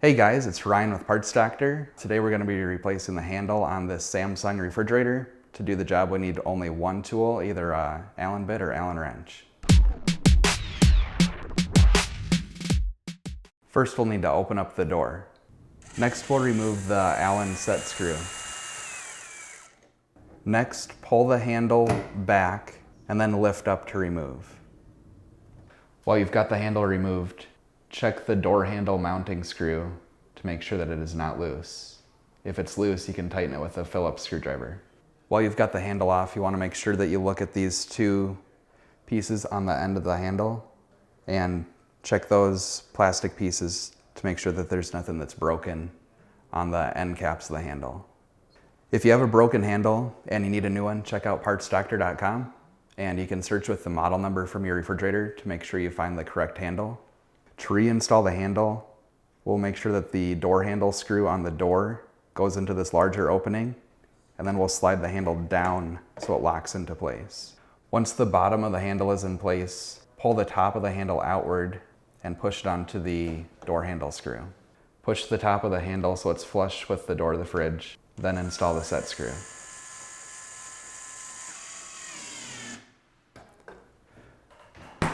Hey guys, it's Ryan with Parts Doctor. Today we're going to be replacing the handle on this Samsung refrigerator. To do the job we need only one tool, either an Allen bit or Allen wrench. First we'll need to open up the door. Next we'll remove the Allen set screw. Next pull the handle back and then lift up to remove. While you've got the handle removed, check the door handle mounting screw to make sure that it is not loose. If it's loose, you can tighten it with a Phillips screwdriver. While you've got the handle off, you want to make sure that you look at these two pieces on the end of the handle and check those plastic pieces to make sure that there's nothing that's broken on the end caps of the handle. If you have a broken handle and you need a new one, check out partsdoctor.com and you can search with the model number from your refrigerator to make sure you find the correct handle. To reinstall the handle, we'll make sure that the door handle screw on the door goes into this larger opening, and then we'll slide the handle down so it locks into place. Once the bottom of the handle is in place, pull the top of the handle outward and push it onto the door handle screw. Push the top of the handle so it's flush with the door of the fridge, then install the set screw.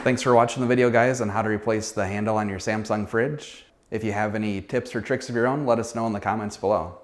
Thanks for watching the video, guys, on how to replace the handle on your Samsung fridge. If you have any tips or tricks of your own, let us know in the comments below.